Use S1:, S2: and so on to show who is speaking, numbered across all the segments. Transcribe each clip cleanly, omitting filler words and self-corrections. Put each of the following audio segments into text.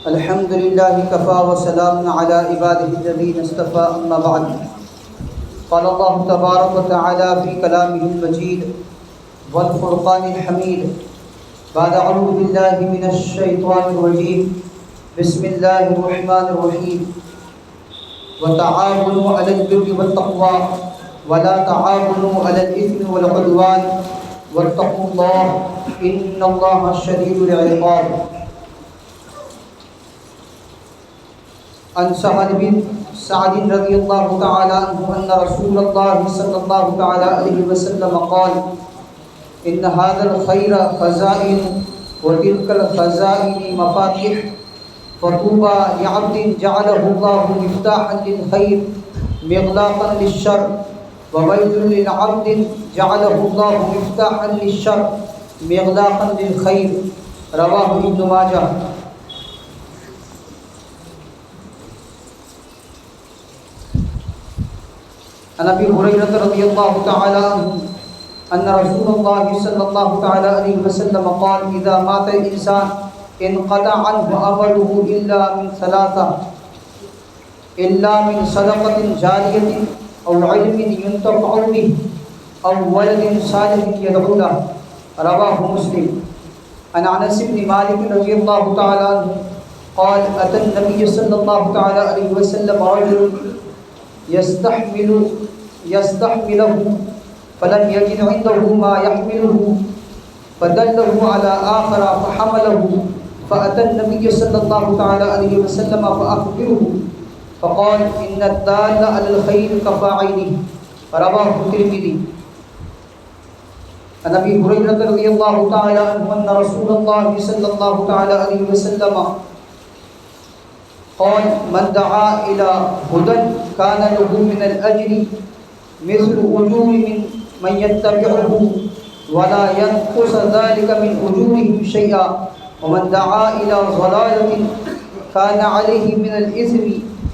S1: الحمد لله كفى وسلام على عباده الذين اصطفى أما بعد قال الله تبارك وتعالى في كلامه المجيد والفرقان الحميد بعد أعوذ بالله من الشيطان الرجيم بسم الله الرحمن الرحيم وتعاونوا على البر والتقوى ولا تعاونوا على الإثم والعدوان واتقوا الله إن الله شديد العقاب. عن سهل بن سعد رضي الله تعالى عنه أن رسول الله صلى الله تعالى عليه وسلم قال إن هذا الخير خزائن وتلك الخزائن مفاتيح فطوبى لعبد جعله الله مفتاحا للخير مغلاقا للشر وويل للعبد جعله الله مفتاحا للشر مغلاقا للخير رواه ابن ماجہ. عن ابي هريره رضي الله تعالى عنه ان رسول الله صلى الله تعالى عليه وسلم قال اذا مات الانسان انقطع عنه عمله الا من ثلاثه الا من صدقه جاريه او علم ينتفع به او ولد صالح يدعو له رواه مسلم. عن انس بن مالك رضي الله تعالى عنه قال اتى النبي صلى الله تعالى عليه وسلم رجل يستحمله فلم يجد عنده ما يحمله فدله على آخر فحمله فأتى النبي صلى الله تعالى عليه وسلم فأخبره فقال إن الدال على الخير كفاعله رواه الترمذي. عن أبي هريرة رضي الله تعالى عنه أن رسول الله صلى الله تعالى عليه وسلم قال من دعا إلى هدى كان له من الأجر مثل أجور من يتبعه ولا ينقص ذلك من أجورهم شيئا ومن دعا إلى ضلالة كان عليه من الإثم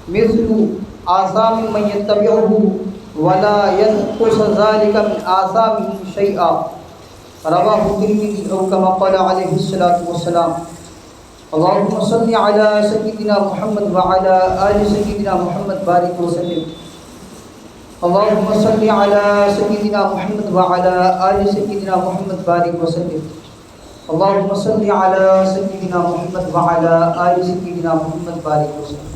S1: مثل آثام من يتبعه ولا ينقص ذلك من آثامهم شيئا رواه الترمذي أو كما قال عليه الصلاة والسلام. اللهم صل على سيدنا محمد وعلى آل سيدنا محمد بارك وسلم. اللهم صل على سيدنا محمد وعلى آل سيدنا محمد بارك وسلم. اللهم صل على سيدنا محمد وعلى آل سيدنا محمد بارك وسلم.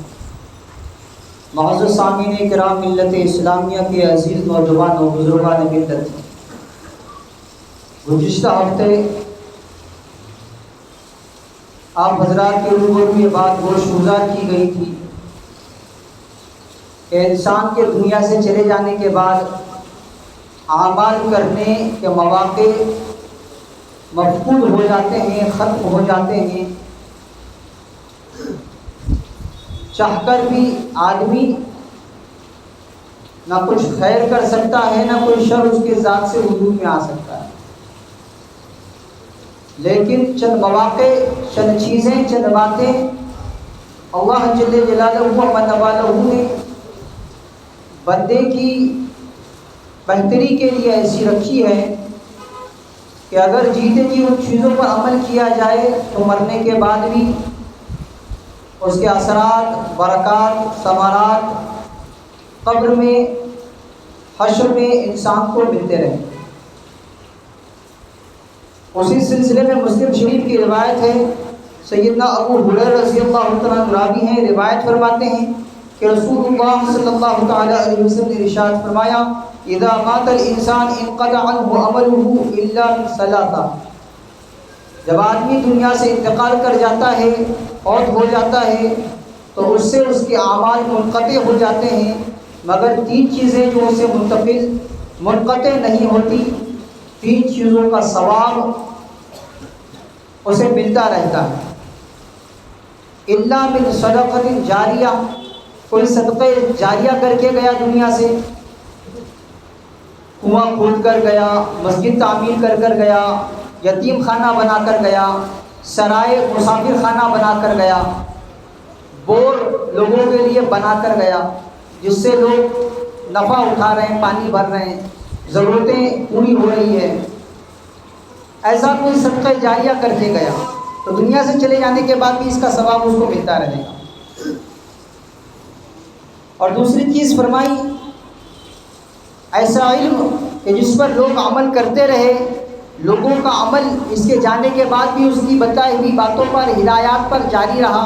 S1: معزز سامعین کرام ملت اسلامیہ کے عزیز نوجوان و بزرگان ملت، گزشتہ ہفتے آپ حضرات کے روبرو یہ بات گوشگزار کی گئی تھی کہ انسان کے دنیا سے چلے جانے کے بعد اعمال کرنے کے مواقع مفقود ہو جاتے ہیں، ختم ہو جاتے ہیں. چاہ کر بھی آدمی نہ کچھ خیر کر سکتا ہے نہ کوئی شر اس کے ذات سے وجود میں آ سکتا ہے. لیکن چند مواقع، چند چیزیں، چند باتیں اللہ جل جلالہ و من والہ نے بندے کی بہتری کے لیے ایسی رکھی ہے کہ اگر جیتے جی ان چیزوں پر عمل کیا جائے تو مرنے کے بعد بھی اس کے اثرات، برکات، ثمرات قبر میں، حشر میں انسان کو ملتے رہیں. اسی سلسلے میں مسلم شریف کی روایت ہے، سیدنا ابو ہریرہ رضی اللہ عنہ راوی ہیں، روایت فرماتے ہیں کہ رسول اللہ صلی اللہ تعالی علیہ وسلم نے ارشاد فرمایا اذا مات الانسان انقطع عنه عمله الا من ثلاثه. جب آدمی دنیا سے انتقال کر جاتا ہے، فوت ہو جاتا ہے، تو اس سے اس کے اعمال منقطع ہو جاتے ہیں مگر تین چیزیں جو اسے منقطع نہیں ہوتی، تین چیزوں کا ثواب اسے ملتا رہتا ہے. الا من صدقۃ جاریہ، کوئی صدقہ جاریہ کر کے گیا دنیا سے، کنواں کھود کر گیا، مسجد تعمیر کر گیا، یتیم خانہ بنا کر گیا، سرائے مسافر خانہ بنا کر گیا، بور لوگوں کے لیے بنا کر گیا جس سے لوگ نفع اٹھا رہے ہیں، پانی بھر رہے ہیں، ضرورتیں پوری ہو رہی ہے. ایسا کوئی صدقہ جاریہ کر کے گیا تو دنیا سے چلے جانے کے بعد بھی اس کا ثواب اس کو ملتا رہے گا۔ اور دوسری چیز فرمائی، ایسا علم کہ جس پر لوگ عمل کرتے رہے، لوگوں کا عمل اس کے جانے کے بعد بھی اس کی بتائی ہوئی باتوں پر، ہدایات پر جاری رہا،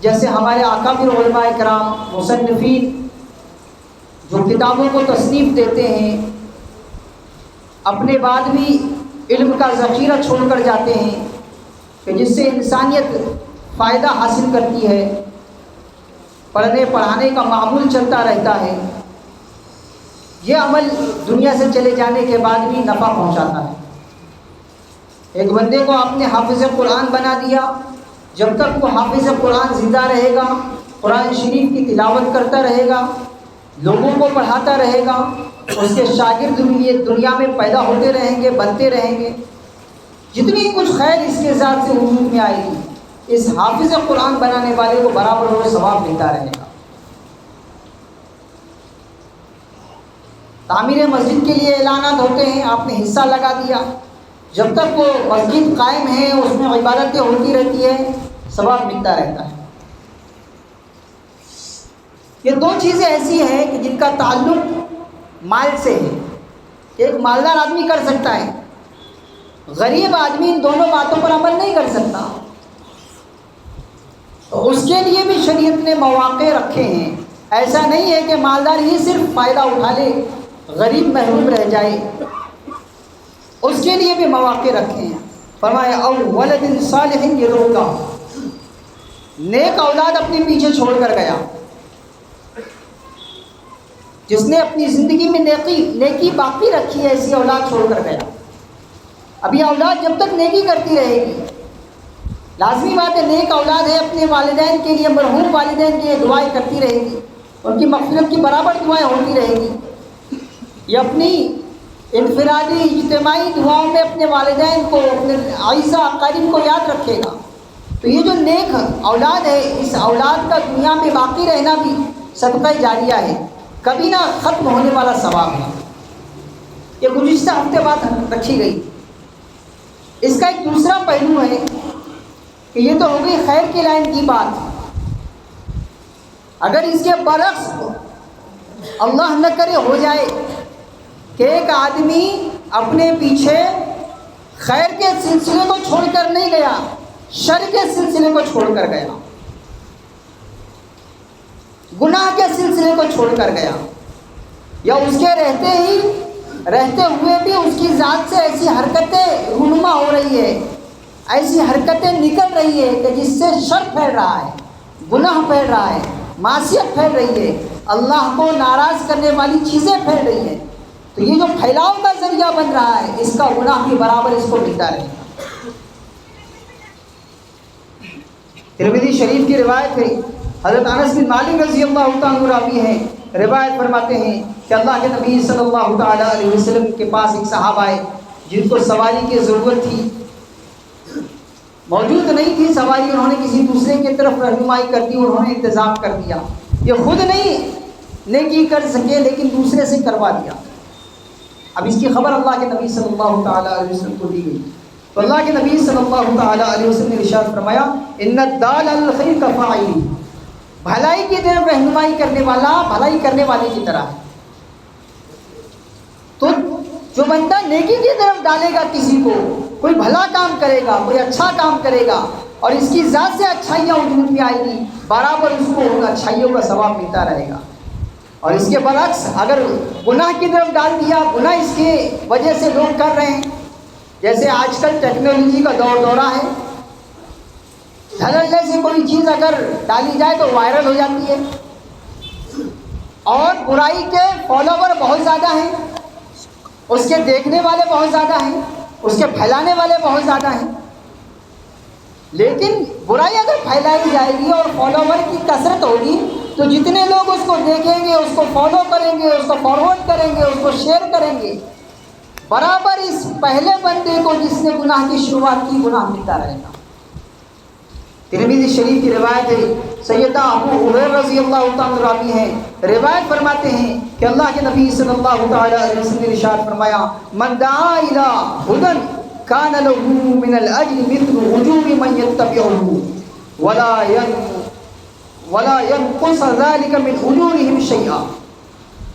S1: جیسے ہمارے اکابر علماء کرام، مصنفین جو کتابوں کو تصنیف دیتے ہیں، اپنے بعد بھی علم کا ذخیرہ چھوڑ کر جاتے ہیں کہ جس سے انسانیت فائدہ حاصل کرتی ہے، پڑھنے پڑھانے کا معمول چلتا رہتا ہے۔ یہ عمل دنیا سے چلے جانے کے بعد بھی نفع پہنچاتا ہے۔ ایک بندے کو آپ نے حافظ قرآن بنا دیا، جب تک وہ حافظ قرآن زندہ رہے گا، قرآن شریف کی تلاوت کرتا رہے گا، لوگوں کو پڑھاتا رہے گا، اس کے شاگرد بھی دنیا میں پیدا ہوتے رہیں گے، بنتے رہیں گے، جتنی کچھ خیر اس کے ذات سے وجود میں آئے گی، اس حافظ قرآن بنانے والے کو برابر وہ ثواب ملتا رہے گا۔ تعمیر مسجد کے لیے اعلانات ہوتے ہیں، آپ نے حصہ لگا دیا، جب تک وہ مسجد قائم ہے، اس میں عبادتیں ہوتی رہتی ہے، ثواب ملتا رہتا ہے۔ یہ دو چیزیں ایسی ہیں کہ جن کا تعلق مال سے ہے۔ ایک مالدار آدمی کر سکتا ہے، غریب آدمی ان دونوں باتوں پر عمل نہیں کر سکتا، تو اس کے لیے بھی شریعت نے مواقع رکھے ہیں۔ ایسا نہیں ہے کہ مالدار ہی صرف فائدہ اٹھا لے، غریب محروم رہ جائے، اس کے لیے بھی مواقع رکھے ہیں۔ فرمایا او ولد صالح یدعو لہ، نیک اولاد اپنے پیچھے چھوڑ کر گیا، جس نے اپنی زندگی میں نیکی باقی رکھی ہے، ایسی اولاد چھوڑ کر گیا۔ اب یہ اولاد جب تک نیکی کرتی رہے گی، لازمی بات ہے نیک اولاد ہے، اپنے والدین کے لیے، مرحوم والدین کے لیے دعائیں کرتی رہے گی، ان کی مغفرت کی برابر دعائیں ہوتی رہے گی۔ یہ اپنی انفرادی اجتماعی دعاؤں میں اپنے والدین کو، اپنے اعزاء اقارب کو یاد رکھے گا۔ تو یہ جو نیک اولاد ہے، اس اولاد کا دنیا میں باقی رہنا بھی صدقہ جاریہ ہے، کبھی نہ ختم ہونے والا ثواب ہے۔ یہ گزشتہ ہفتے بات رکھی گئی۔ اس کا ایک دوسرا پہلو ہے کہ یہ تو ہو گئی خیر کی لائن کی بات، اگر اس کے برعکس اللہ نہ کرے ہو جائے کہ ایک آدمی اپنے پیچھے خیر کے سلسلے کو چھوڑ کر نہیں گیا، شر کے سلسلے کو چھوڑ کر گیا، گناہ کے سلسلے کو چھوڑ کر گیا، یا اس کے رہتے ہوئے بھی اس کی ذات سے ایسی حرکتیں رونما ہو رہی ہے، ایسی حرکتیں نکل رہی ہے کہ جس سے شر پھیل رہا ہے، گناہ پھیل رہا ہے، معصیت پھیل رہی ہے، اللہ کو ناراض کرنے والی چیزیں پھیل رہی ہیں، تو یہ جو پھیلاؤ کا ذریعہ بن رہا ہے، اس کا گناہ بھی برابر اس کو ملتا رہے گا۔ ترمذی شریف کی روایت ہے، حضرت انس بن مالک رضی اللہ تعالیٰ عنہ راوی ہیں، روایت فرماتے ہیں کہ اللہ کے نبی صلی اللہ تعالیٰ علیہ وسلم کے پاس ایک صحابہ آئے جن کو سواری کی ضرورت تھی، موجود نہیں تھی سواری، انہوں نے کسی دوسرے کی طرف رہنمائی کر دی، انہوں نے انتظام کر دیا، یہ خود نہیں نیکی کر سکے لیکن دوسرے سے کروا دیا۔ اب اس کی خبر اللہ کے نبی صلی اللہ تعالیٰ علیہ وسلم کو دی گئی، تو اللہ کے نبی صلی اللہ تعالیٰ علیہ وسلم نے ارشاد فرمایا ان الدال علی الخیر کفاعل، بھلائی کی طرف رہنمائی کرنے والا بھلائی کرنے والے کی طرح ہے۔ تو جو بندہ نیکی کی طرف ڈالے گا کسی کو، کوئی بھلا کام کرے گا، کوئی اچھا کام کرے گا، اور اس کی ذات سے اچھائیاں وجود میں آئے گی، برابر اس کو ان اچھائیوں کا ثواب ملتا رہے گا۔ اور اس کے برعکس اگر گناہ کی طرف ڈال دیا، گناہ اس کی وجہ سے لوگ کر رہے ہیں، جیسے آج کل ٹیکنالوجی کا دورہ ہے، دھڑلے سے کوئی چیز اگر ڈالی جائے تو وائرل ہو جاتی ہے، اور برائی کے فالوور بہت زیادہ ہیں، اس کے دیکھنے والے بہت زیادہ ہیں، اس کے پھیلانے والے بہت زیادہ ہیں، لیکن برائی اگر پھیلائی جائے گی اور فالوور کی کثرت ہوگی تو جتنے لوگ اس کو دیکھیں گے، اس کو فالو کریں گے، اس کو فارورڈ کریں گے، اس کو شیئر کریں گے، برابر اس پہلے بندے کو جس نے گناہ کی شروعات کی گناہ ملتا رہے گا۔ ترمذی شریف کی روایت ہے، سیدنا ابو ہریرہ رضی اللہ تعالیٰ راوی ہیں، روایت فرماتے ہیں کہ اللہ کے نبی صلی اللہ تعالیٰ علیہ وسلم نے ارشاد فرمایا من دعا الی ہدی كان له من الأجر مثل أجور من يتبعه ولا ينقص ذلك من أجورهم شيئا.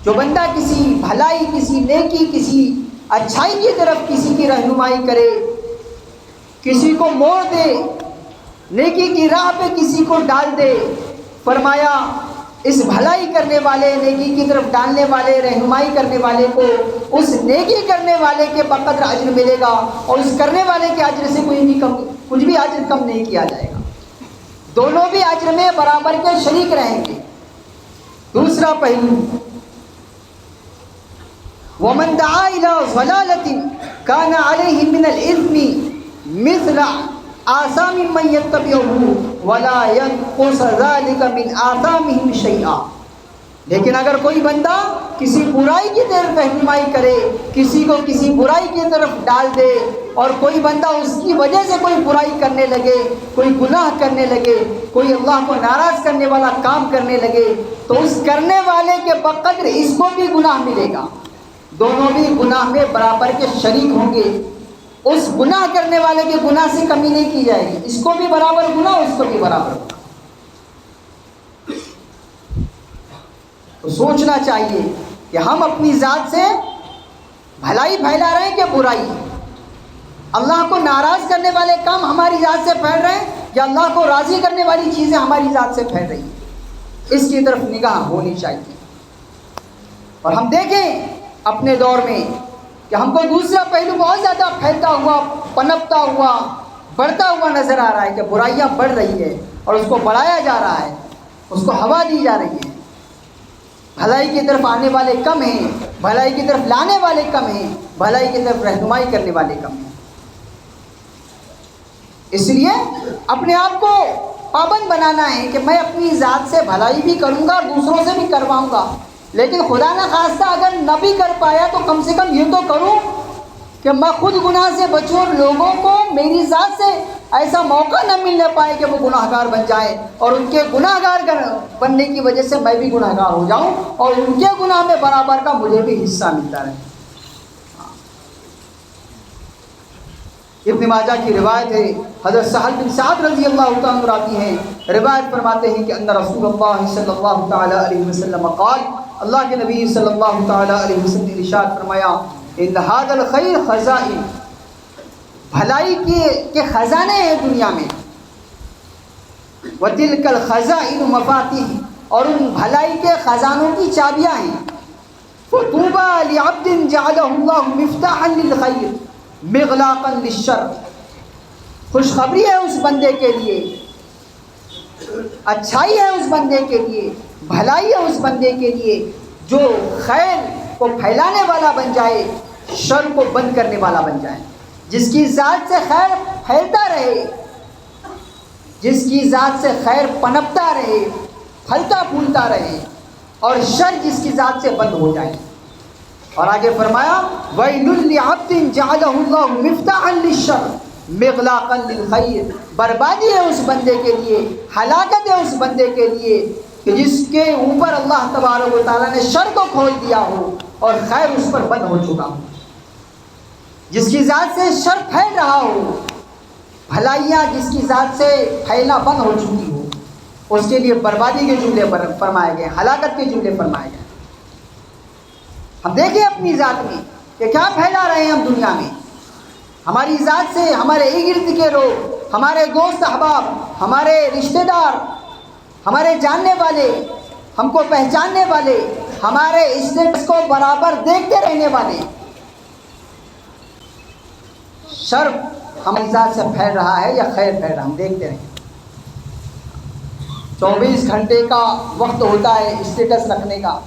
S1: جو بندہ کسی بھلائی، کسی نیکی، کسی اچھائی کی طرف کسی کی رہنمائی کرے، کسی کو موڑ دے، نیکی کی راہ پہ کسی کو ڈال دے، فرمایا اس بھلائی کرنے والے، نیکی کی طرف ڈالنے والے، رہنمائی کرنے والے کو اس نیکی کرنے والے کے بقدر اجر ملے گا، اور اس کرنے والے کے اجر سے کچھ بھی اجر کم نہیں کیا جائے گا. دونوں بھی اجر میں برابر کے شریک رہیں گے. دوسرا پہلو، وَمَنْ دَعَا إِلَىٰ ضَلَالَةٍ كَانَ عَلَيْهِ مِنَ الْإِثْمِ مِثْلَ آثام من يتبعه ولا ينقص ذلك من آثامهم شيئا. لیکن اگر کوئی بندہ کسی برائی کی طرف رہنمائی کرے، کسی کو کسی برائی کی طرف ڈال دے، اور کوئی بندہ اس کی وجہ سے کوئی برائی کرنے لگے، کوئی گناہ کرنے لگے، کوئی اللہ کو ناراض کرنے والا کام کرنے لگے، تو اس کرنے والے کے بقدر اس کو بھی گناہ ملے گا. دونوں بھی گناہ میں برابر کے شریک ہوں گے. اس گناہ کرنے والے کے گناہ سے کمی نہیں کی جائے گی، اس کو بھی برابر گناہ، اس کو بھی برابر گناہ. تو سوچنا چاہیے کہ ہم اپنی ذات سے بھلائی پھیلا رہے ہیں کہ برائی؟ اللہ کو ناراض کرنے والے کام ہماری ذات سے پھیل رہے ہیں یا اللہ کو راضی کرنے والی چیزیں ہماری ذات سے پھیل رہی ہیں؟ اس کی طرف نگاہ ہونی چاہیے. اور ہم دیکھیں اپنے دور میں کہ ہم کو دوسرا پہلو بہت زیادہ پھیلتا ہوا، پنپتا ہوا، بڑھتا ہوا نظر آ رہا ہے کہ برائیاں بڑھ رہی ہے اور اس کو بڑھایا جا رہا ہے، اس کو ہوا دی جا رہی ہے. بھلائی کی طرف آنے والے کم ہیں، بھلائی کی طرف لانے والے کم ہیں، بھلائی کی طرف رہنمائی کرنے والے کم ہیں. اس لیے اپنے آپ کو پابند بنانا ہے کہ میں اپنی ذات سے بھلائی بھی کروں گا اور دوسروں سے بھی کرواؤں گا. لیکن خدا نہ خواستہ اگر نہ بھی کر پایا تو کم سے کم یہ تو کروں کہ میں خود گناہ سے بچوں اور لوگوں کو میری ذات سے ایسا موقع نہ ملنے پائے کہ وہ گناہ گار بن جائیں، اور ان کے گناہ گار بننے کی وجہ سے میں بھی گناہ گار ہو جاؤں اور ان کے گناہ میں برابر کا مجھے بھی حصہ ملتا رہے. ابن ماجہ کی روایت ہے، حضرت سہل بن سعد رضی اللہ تعالیٰ عنہ راوی ہیں، روایت فرماتے ہیں کہ ان رسول اللہ صلی اللہ تعالیٰ علیہ وسلم قال، اللہ کے نبی صلی اللہ تعالیٰ علیہ وسلم نے ارشاد فرمایا، ان ھذا الخیر خزائن، بھلائی کے خزانے ہیں دنیا میں، وتلک الخزائن مفاتیح، اور ان بھلائی کے خزانوں کی چابیاں ہیں. فطوبى لعبد جعلہ اللہ مفتاحا للخیر مغلاقا للشر، خوشخبری ہے اس بندے کے لیے، اچھائی ہے اس بندے کے لیے، بھلائی ہے اس بندے کے لیے جو خیر کو پھیلانے والا بن جائے، شر کو بند کرنے والا بن جائے. جس کی ذات سے خیر پھیلتا رہے، جس کی ذات سے خیر پنپتا رہے، پھلتا پھولتا رہے، اور شر جس کی ذات سے بند ہو جائے. اور آگے فرمایا وَيْلٌ لِعَبْدٍ جَعَلَهُ اللَّهُ مِفْتَاحًا لِلشَّرِّ مِغْلَاقًا لِلْخَيْرِ، بربادی ہے اس بندے کے لیے، ہلاکت ہے اس بندے کے لیے کہ جس کے اوپر اللہ تبارک و تعالیٰ نے شر کو کھول دیا ہو اور خیر اس پر بند ہو چکا ہو. جس کی ذات سے شر پھیل رہا ہو، بھلائیاں جس کی ذات سے پھیلنا بند ہو چکی ہو، اس کے لیے بربادی کے جملے فرمائے گئے، ہلاکت کے جملے فرمائے گئے. ہم دیکھیں اپنی ذات میں کہ کیا پھیلا رہے ہیں ہم دنیا میں. ہماری ذات سے ہمارے ارد کے لوگ، ہمارے دوست احباب، ہمارے رشتہ دار، ہمارے جاننے والے، ہم کو پہچاننے والے، ہمارے اسٹیٹس کو برابر دیکھتے رہنے والے، شر ہماری ذات سے پھیل رہا ہے یا خیر پھیل رہا ہے، ہم دیکھتے رہیں. 24 گھنٹے کا وقت ہوتا ہے اسٹیٹس رکھنے کا.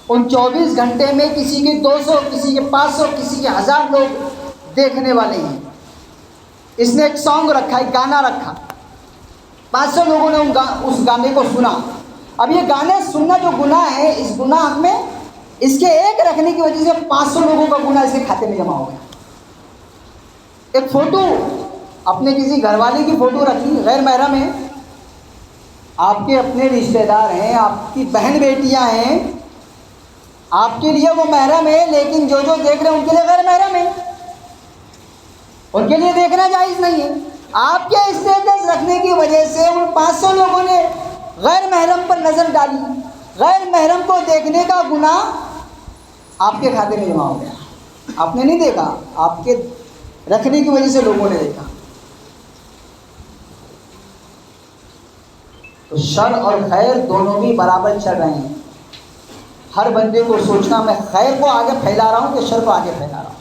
S1: ان 24 گھنٹے میں کسی کے 200، کسی کے 500، کسی کے 1000 لوگ دیکھنے والے ہیں. اس نے ایک سانگ رکھا، ایک گانا رکھا، 500 لوگوں نے اس گانے کو سنا. اب یہ گانے سننا جو گناہ ہے، اس گناہ میں اس کے ایک رکھنے کی وجہ سے 500 لوگوں کا گناہ اس کے کھاتے میں جمع ہو گیا. ایک فوٹو، اپنے کسی گھر والے کی فوٹو رکھی، غیر محرم ہے، آپ کے اپنے رشتہ دار ہیں، آپ کی بہن بیٹیاں ہیں، آپ کے لیے وہ محرم ہے، لیکن جو دیکھ رہے ہیں ان کے لیے غیر محرم ہے.
S2: ان کے لیے دیکھنا جائز نہیں ہے۔ آپ کے اسٹیٹس رکھنے کی وجہ سے ان 500 لوگوں نے غیر محرم پر نظر ڈالی، غیر محرم کو دیکھنے کا گناہ آپ کے کھاتے میں جمع ہو گیا۔ آپ نے نہیں دیکھا، آپ کے رکھنے کی وجہ سے لوگوں نے دیکھا۔ تو شر اور خیر دونوں بھی برابر چل رہے ہیں۔ ہر بندے کو سوچنا میں خیر کو آگے پھیلا رہا ہوں کہ شر کو آگے پھیلا رہا ہوں،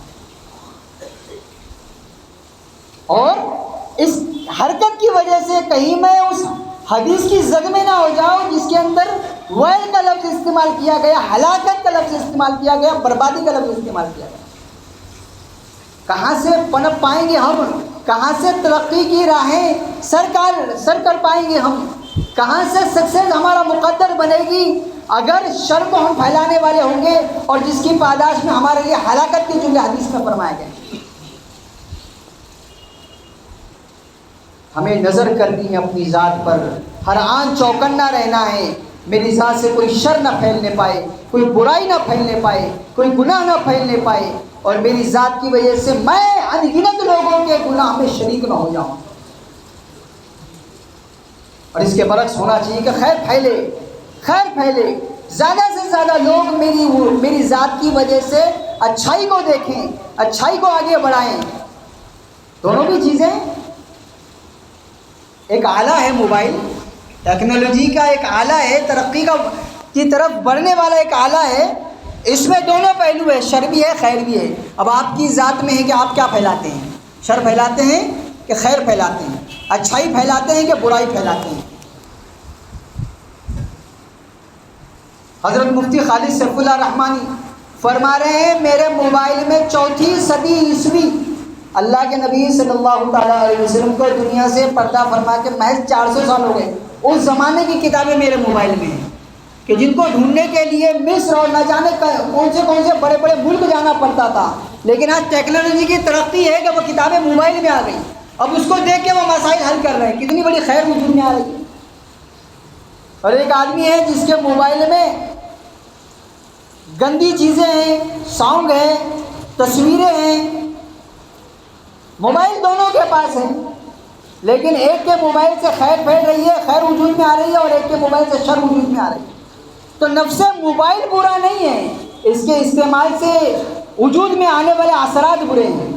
S2: اور اس حرکت کی وجہ سے کہیں میں اس حدیث کی زد میں نہ ہو جاؤں جس کے اندر ویل کا لفظ استعمال کیا گیا، ہلاکت کا لفظ استعمال کیا گیا، بربادی کا لفظ استعمال کیا گیا۔ کہاں سے پنپ پائیں گے ہم؟ کہاں سے ترقی کی راہیں سر کر پائیں گے ہم؟ کہاں سے سکسیس ہمارا مقدر بنے گی اگر شر کو ہم پھیلانے والے ہوں گے اور جس کی پاداش میں ہمارے لیے ہلاکت کے جملے حدیث میں فرمائے گئے۔ ہمیں نظر کرنی ہے اپنی ذات پر، ہر آن چوکنا رہنا ہے، میری ذات سے کوئی شر نہ پھیلنے پائے، کوئی برائی نہ پھیلنے پائے، کوئی گناہ نہ پھیلنے پائے، اور میری ذات کی وجہ سے میں انگنت لوگوں کے گناہ میں شریک نہ ہو جاؤں۔ اور اس کے برعکس ہونا چاہیے کہ خیر پھیلے، خیر پھیلے، زیادہ سے زیادہ لوگ میری ذات کی وجہ سے اچھائی کو دیکھیں، اچھائی کو آگے بڑھائیں۔ دونوں بھی چیزیں، ایک آلہ ہے موبائل، ٹیکنالوجی کا ایک آلہ ہے، ترقی کی طرف بڑھنے والا ایک آلہ ہے، اس میں دونوں پہلو ہے، شر بھی ہے خیر بھی ہے۔ اب آپ کی ذات میں ہے کہ آپ کیا پھیلاتے ہیں، شر پھیلاتے ہیں کہ خیر پھیلاتے ہیں، اچھائی پھیلاتے ہیں کہ برائی پھیلاتے ہیں۔ حضرت مفتی خالد سیف اللہ رحمانی فرما رہے ہیں میرے موبائل میں 4 صدی عیسوی اللہ کے نبی صلی اللہ تعالیٰ علیہ وسلم کو دنیا سے پردہ فرما کے محض 400 سال ہو گئے، اس زمانے کی کتابیں میرے موبائل میں ہیں کہ جن کو ڈھونڈنے کے لیے مصر اور نہ جانے کون سے بڑے بڑے ملک جانا پڑتا تھا، لیکن آج ٹیکنالوجی کی ترقی ہے کہ وہ کتابیں موبائل میں آ گئی، اب اس کو دیکھ کے وہ مسائل حل کر رہے ہیں۔ کتنی بڑی خیر وجود میں آ رہی ہے۔ اور ایک آدمی ہے جس کے موبائل میں گندی چیزیں ہیں، سانگ ہے، تصویریں ہیں، موبائل دونوں کے پاس ہیں، لیکن ایک کے موبائل سے خیر پھیل رہی ہے، خیر وجود میں آ رہی ہے، اور ایک کے موبائل سے شر وجود میں آ رہی ہے۔ تو نفس موبائل برا نہیں ہے، اس کے استعمال سے وجود میں آنے والے اثرات برے ہیں۔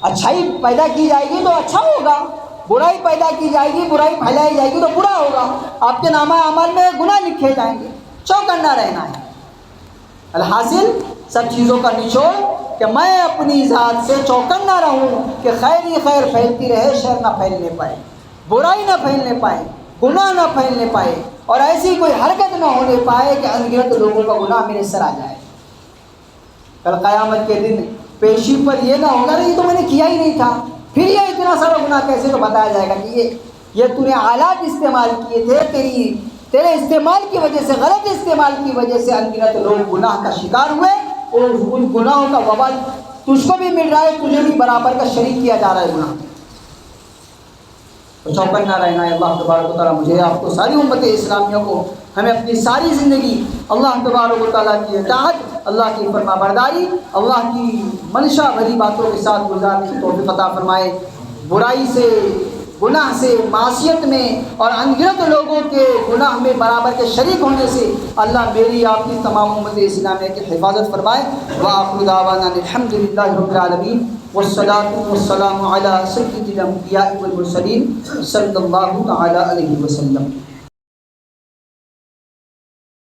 S2: اچھائی پیدا کی جائے گی تو اچھا ہوگا، برائی پیدا کی جائے گی، برائی پھیلائی جائے گی تو برا ہوگا، آپ کے نامہ اعمال میں گناہ لکھے جائیں گے۔ چوکنا رہنا ہے۔ الحاصل سب چیزوں کا نچوڑ کہ میں اپنی ذات سے چوکنا رہوں کہ خیر ہی خیر پھیلتی رہے، شر نہ پھیلنے پائے، برائی نہ پھیلنے پائے، گناہ نہ پھیلنے پائے، اور ایسی کوئی حرکت نہ ہونے پائے کہ انگنت لوگوں کا گناہ میرے سر آ جائے۔ کل قیامت کے دن پیشی پر یہ نہ ہوگا یہ تو میں نے کیا ہی نہیں تھا، پھر یہ اتنا سارا گناہ کیسے، تو بتایا جائے گا کہ یہ تو نے آلات استعمال کیے تھے، تیرے استعمال کی وجہ سے، غلط استعمال کی وجہ سے انگنت لوگ گناہ کا شکار ہوئے، اور ان گناہوں کا وبال تجھ کو بھی مل رہا ہے، تجھے بھی برابر کا شریک کیا جا رہا ہے گناہ۔ تو چوکنا رہنا ہے۔ اللہ تبارک و تعالیٰ مجھے آپ کو، ساری امت اسلامیہ کو، ہمیں اپنی ساری زندگی اللہ تبارک و تعالیٰ کی اطاعت، اللہ کی فرما برداری، اللہ کی منشا بھری باتوں کے ساتھ گزارنے کی توفیق عطا فرمائے۔ برائی سے، گناہ سے، معصیت میں اور انگنت لوگوں کے گناہ میں برابر کے شریک ہونے سے اللہ میری آپ کی تمام امت اسلامیہ کی حفاظت فرمائے۔ وآخر دعوانا الحمد للہ رب العالمین، والصلاة والسلام علی سید الانبیاء والمرسلین صلی اللہ تعالی علیہ وسلم۔